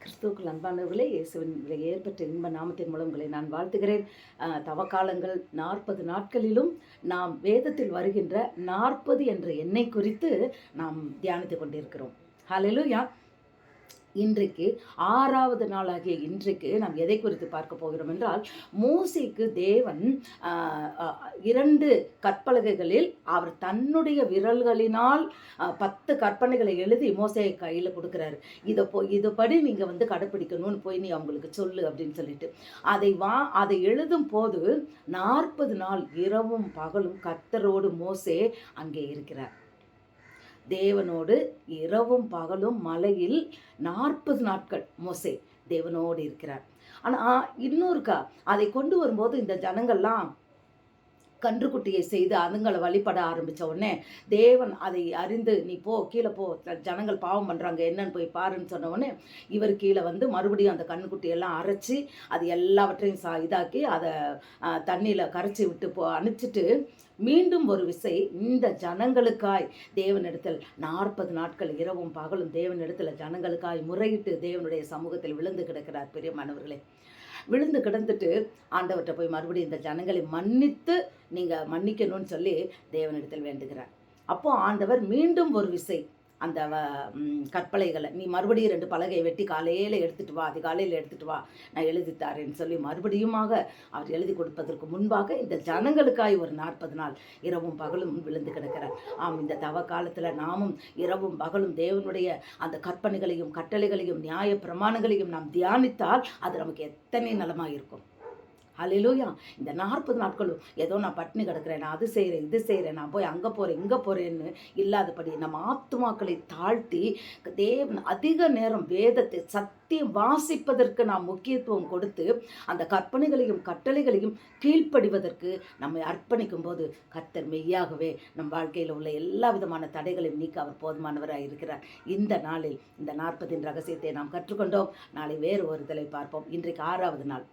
கிறிஸ்துவுக்குள் அன்பானவர்களே, இயேசுவின் ஏற்பட்ட இன்ப நாமத்தின் மூலம் உங்களை நான் வாழ்த்துகிறேன். தவக்காலங்கள் 40 நாட்களிலும் நாம் வேதத்தில் வருகின்ற 40 என்ற எண்ணை குறித்து நாம் தியானித்து கொண்டிருக்கிறோம். ஹல்லேலூயா. இன்றைக்கு 6வது நாளாகிய இன்றைக்கு நாம் எதை குறித்து பார்க்க போகிறோம் என்றால், மோசேக்கு தேவன் 2 கற்பலகைகளில் அவர் தன்னுடைய விரல்களினால் 10 கற்பனைகளை எழுதி மோசே கையில் கொடுக்குறாரு. இதுபடி நீங்கள் கடைப்பிடிக்கணும்னு போய் நீ அவங்களுக்கு சொல்லு அப்படின்னு சொல்லிட்டு அதை எழுதும் போது 40 நாள் இரவும் பகலும் கர்த்தரோடு மோசே அங்கே இருக்கிறார். தேவனோடு இரவும் பகலும் மலையில் 40 நாட்கள் மோசே தேவனோடு இருக்கிறார். ஆனால் இன்னொருக்கா அதை கொண்டு வரும்போது இந்த ஜனங்கள்லாம் கன்றுக்குட்டியை செய்து அதுங்களை வழிபட ஆரம்பித்த உடனே தேவன் அதை அறிந்து, நீ போ கீழே போ, ஜனங்கள் பாவம் பண்ணுறாங்க என்னன்னு போய் பாருன்னு சொன்ன உடனே இவர் கீழே மறுபடியும் அந்த கன்றுக்குட்டியெல்லாம் அரைச்சி அது எல்லாவற்றையும் இதாக்கி அதை தண்ணியில் கரைச்சி விட்டு அனுப்பிச்சிட்டு மீண்டும் ஒரு விசை இந்த ஜனங்களுக்காய் தேவனிடத்தில் 40 நாட்கள் இரவும் பகலும் தேவனிடத்தில் ஜனங்களுக்காய் முறையிட்டு தேவனுடைய சமூகத்தில் விழுந்து கிடக்கிறார். பிரியமானவர்களே, விழுந்து கிடந்துட்டு ஆண்டவர்கிட்ட போய் மறுபடியும் இந்த ஜனங்களை மன்னித்து நீங்கள் மன்னிக்கணும்னு சொல்லி தேவனிடத்தில் வேண்டுகிறார். அப்போ ஆண்டவர் மீண்டும் ஒரு விசை அந்த கற்பலைகளை, நீ மறுபடியும் 2 பலகையை வெட்டி காலையில் எடுத்துகிட்டு வா, அதிகாலையில் எடுத்துகிட்டு வா, நான் எழுதித்தாரேன்னு சொல்லி மறுபடியுமாக அவர் எழுதி கொடுப்பதற்கு முன்பாக இந்த ஜனங்களுக்காய் ஒரு 40 நாள் இரவும் பகலும் விழுந்து கிடக்கிறார். இந்த தவ காலத்தில் நாமும் இரவும் பகலும் தேவனுடைய அந்த கற்பனைகளையும் கட்டளைகளையும் நியாய பிரமாணங்களையும் நாம் தியானித்தால் அது நமக்கு எத்தனை நலமாக இருக்கும். ஹல்லேலூயா. இந்த 40 நாட்களும் ஏதோ நான் பட்டினி கிடக்கிறேன், நான் அது செய்கிறேன் இது செய்கிறேன், நான் போய் அங்கே போகிறேன் இங்கே போகிறேன்னு இல்லாதபடி நம்ம ஆத்துமாக்களை தாழ்த்தி தேவன் அதிக நேரம் வேதத்தை சத்தியம் வாசிப்பதற்கு நாம் முக்கியத்துவம் கொடுத்து அந்த கற்பனைகளையும் கட்டளைகளையும் கீழ்ப்படிவதற்கு நம்மை அர்ப்பணிக்கும் போது கர்த்தர் மெய்யாகவே நம் வாழ்க்கையில் உள்ள எல்லா விதமான தடைகளையும் நீக்க அவர் போதுமானவராக இருக்கிறார். இந்த நாளில் இந்த 40 ரகசியத்தை நாம் கற்றுக்கொண்டோம். நாளை வேறு ஒரு இதில் பார்ப்போம். இன்றைக்கு 6வது நாள்.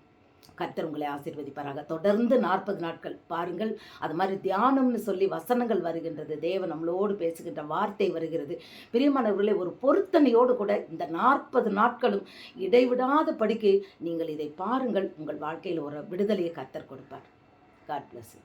கர்த்தர் உங்களை ஆசீர்வதிப்பாராக. தொடர்ந்து 40 நாட்கள் பாருங்கள். அது மாதிரி தியானம்னு சொல்லி வசனங்கள் வருகின்றது, தேவன் நம்மளோடு பேசுகின்ற வார்த்தை வருகிறது. பிரியமானவர்களே, ஒரு பொருத்தனையோடு கூட இந்த 40 நாட்களும் இடைவிடாத படிக்கு நீங்கள் இதை பாருங்கள். உங்கள் வாழ்க்கையில் ஒரு விடுதலையை கர்த்தர் கொடுப்பார். God bless you.